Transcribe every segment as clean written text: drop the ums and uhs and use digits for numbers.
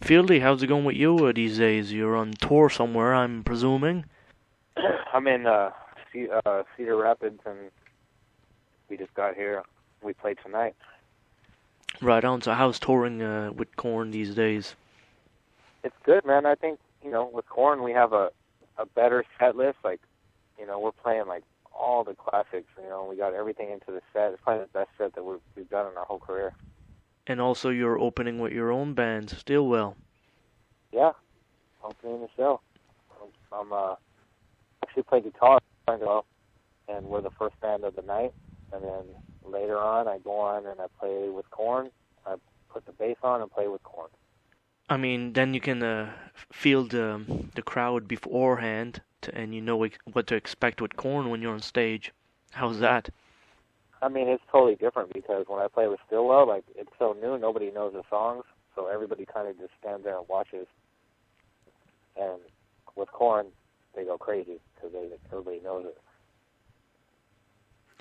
Fieldy, how's it going with you these days? You're on tour somewhere, I'm presuming. I'm in Cedar Rapids, and we just got here. We played tonight. Right on. So how's touring with Corn these days? It's good, man. I think with Korn we have a better set list. Like, we're playing like all the classics. We got everything into the set. It's probably the best set that we've done in our whole career. And also you're opening with your own band, Stillwell. Yeah, I'm doing the show. I'm actually play guitar, and we're the first band of the night. And then later on, I go on and I play with Korn. I put the bass on and play with Korn. I mean, then you can feel the crowd beforehand, and you know what to expect with Corn when you're on stage. How's that? I mean, it's totally different because when I play with Stillwell, like, it's so new, nobody knows the songs, so everybody kind of just stands there and watches. And with Korn, they go crazy because everybody knows it.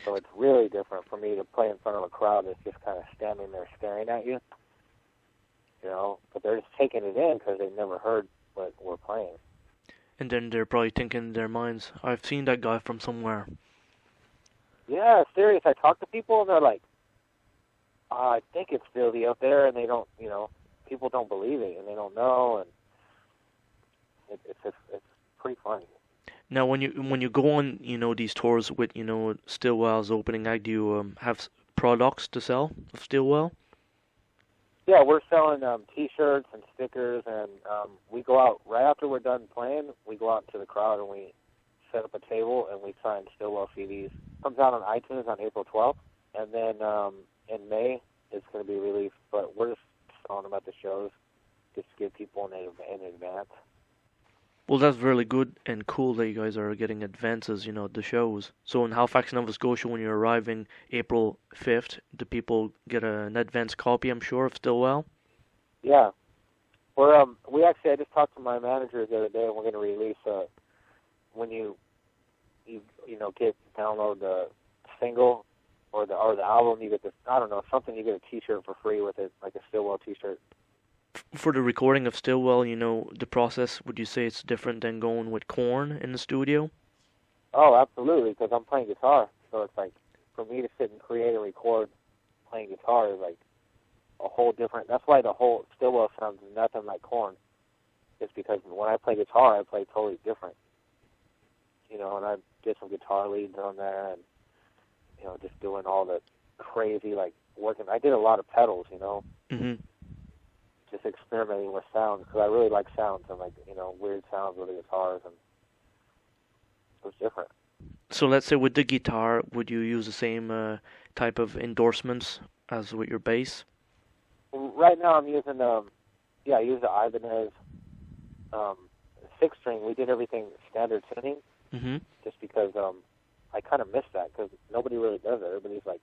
So it's really different for me to play in front of a crowd that's just kind of standing there staring at you, but they're just taking it in because they've never heard what we're playing. And then they're probably thinking in their minds, I've seen that guy from somewhere. Yeah, serious. I talk to people and they're like, I think it's Fieldy up there, and they don't, people don't believe it and they don't know, and it's pretty funny. Now, when you go on, these tours with, Stillwell's opening act, do you have products to sell of Stillwell? Yeah, we're selling T-shirts and stickers, and we go out right after we're done playing. We go out into the crowd and we set up a table and we sign Stillwell CDs. Comes out on iTunes on April 12th, and then in May it's going to be released. But we're just selling them at the shows just to give people in advance. Well, that's really good and cool that you guys are getting advances, at the shows. So in Halifax, Nova Scotia, when you're arriving April 5th, do people get an advance copy, I'm sure, of Stillwell? Yeah. I just talked to my manager the other day, and we're going to release when you download the single or the album, you get this, I don't know, something, you get a T-shirt for free with it, like a Stillwell T-shirt. For the recording of Stillwell, the process, would you say it's different than going with Korn in the studio? Oh, absolutely, because I'm playing guitar. So it's like, for me to sit and create and record playing guitar is like a whole different, that's why the whole Stillwell sounds nothing like Korn. It's because when I play guitar, I play totally different. And I did some guitar leads on there and, just doing all the crazy, like, working. I did a lot of pedals, Mm-hmm. Just experimenting with sounds, because I really like sounds and, like, weird sounds with the guitars, and it was different. So let's say with the guitar, would you use the same type of endorsements as with your bass? Right now I'm using, I use the Ibanez 6-string. We did everything standard tuning, Mm-hmm. just because I kind of miss that, because nobody really does it. Everybody's like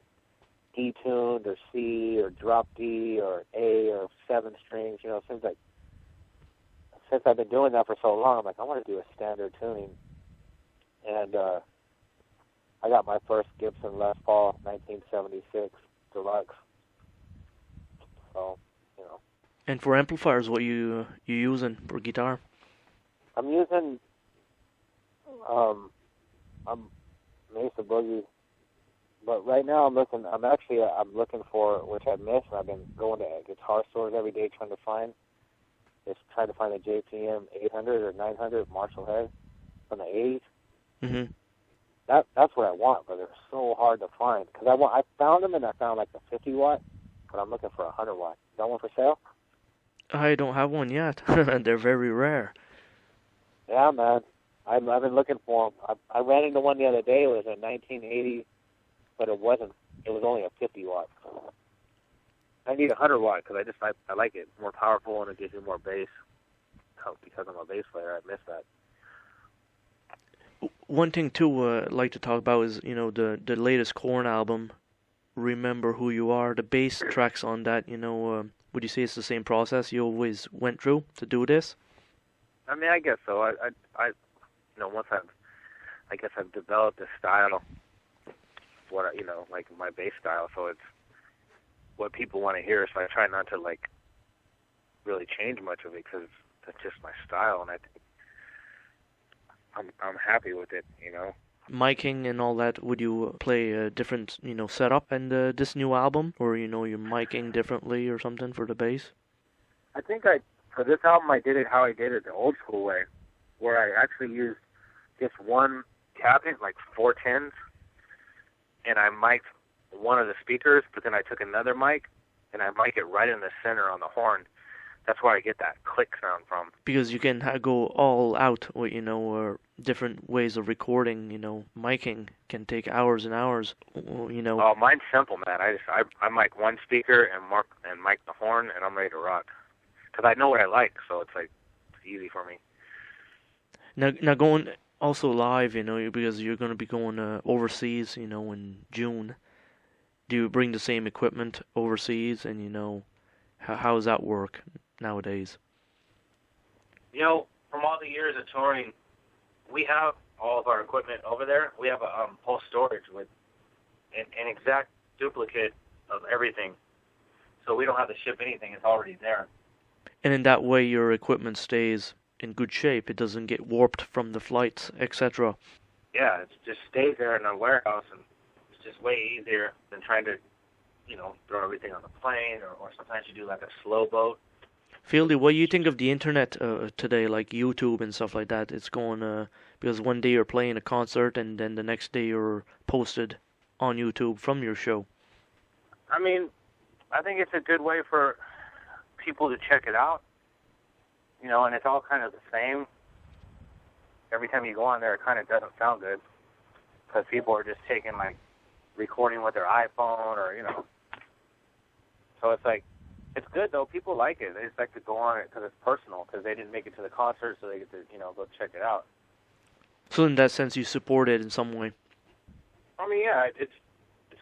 D-tuned or C or drop D or A or 7 strings. It seems like since I've been doing that for so long, I'm like, I want to do a standard tuning. And I got my first Gibson Les Paul 1976 Deluxe. So, And for amplifiers, what you using for guitar? I'm using I'm Mesa Boogie, but right now I'm looking for, which I missed, and I've been going to guitar stores every day trying to find a JPM 800 or 900 Marshall head from the 80s. Mm-hmm. That's what I want, but they're so hard to find, because I found them, and I found like the 50 watt, but I'm looking for a 100 watt. Is that one for sale? I don't have one yet. They're very rare. Yeah, man. I've been looking for them. I ran into one the other day. It was a 1980, but it wasn't. It was only a 50 watt. I need a 100 watt because I like it. It's more powerful and it gives you more bass. Because I'm a bass player, I miss that. One thing too, I'd like to talk about is the latest Korn album, Remember Who You Are. The bass tracks on that. Would you say it's the same process you always went through to do this? I mean, I guess so. Once I've developed a style, like my bass style, so it's what people want to hear. So I try not to really change much of it because that's just my style, and I think I'm happy with it, you know. Miking and all that, would you play a different, setup in this new album? Or, you're miking differently or something for the bass? I think for this album, I did it how I did it the old school way, where I actually used just one cabinet, like 4 tens, and I mic'd one of the speakers, but then I took another mic, and I mic it right in the center on the horn. That's where I get that click sound from. Because you can go all out with, or different ways of recording, miking can take hours and hours, Oh, mine's simple, man. I mic one speaker and mic the horn, and I'm ready to rock. Because I know what I like, so it's easy for me. Now going also live, because you're going to be going overseas, in June. Do you bring the same equipment overseas, and how does that work nowadays? From all the years of touring, we have all of our equipment over there. We have a whole storage with an exact duplicate of everything, so we don't have to ship anything. It's already there. And in that way, your equipment stays in good shape. It doesn't get warped from the flights, etc. Yeah, it just stays there in a warehouse, and it's just way easier than trying to, throw everything on the plane, or sometimes you do like a slow boat. Fieldy, what do you think of the internet today, like YouTube and stuff like that? It's going, because one day you're playing a concert, and then the next day you're posted on YouTube from your show. I mean, I think it's a good way for people to check it out, and it's all kind of the same. Every time you go on there, it kind of doesn't sound good because people are just taking, recording with their iPhone or, So it's good, though. People like it. They just like to go on it because it's personal, because they didn't make it to the concert, so they get to, go check it out. So in that sense, you support it in some way? I mean, yeah, it's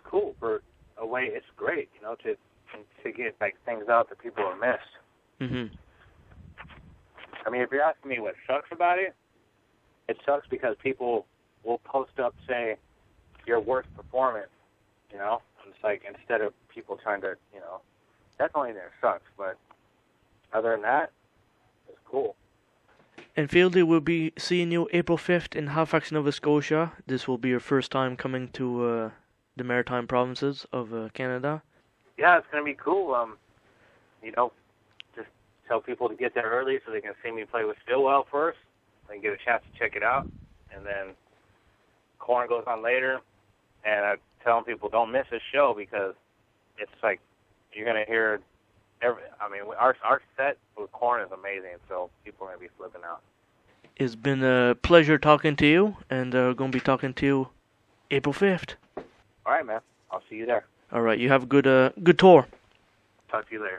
cool for a way. It's great, to get, things out that people have missed. Mm-hmm. I mean, if you're asking me what sucks about it, it sucks because people will post up, say, your worst performance, It's instead of people trying to, that's only there sucks, but other than that, it's cool. And Fieldy, will be seeing you April 5th in Halifax, Nova Scotia. This will be your first time coming to the Maritime Provinces of Canada. Yeah, it's going to be cool. Just tell people to get there early so they can see me play with Stillwell first. They can get a chance to check it out. And then Korn goes on later. And I'm telling people, don't miss this show because it's you're going to hear our set with Korn is amazing, so people are going to be flipping out. It's been a pleasure talking to you, and we're going to be talking to you April 5th. All right, man. I'll see you there. All right, you have a good tour. Talk to you later.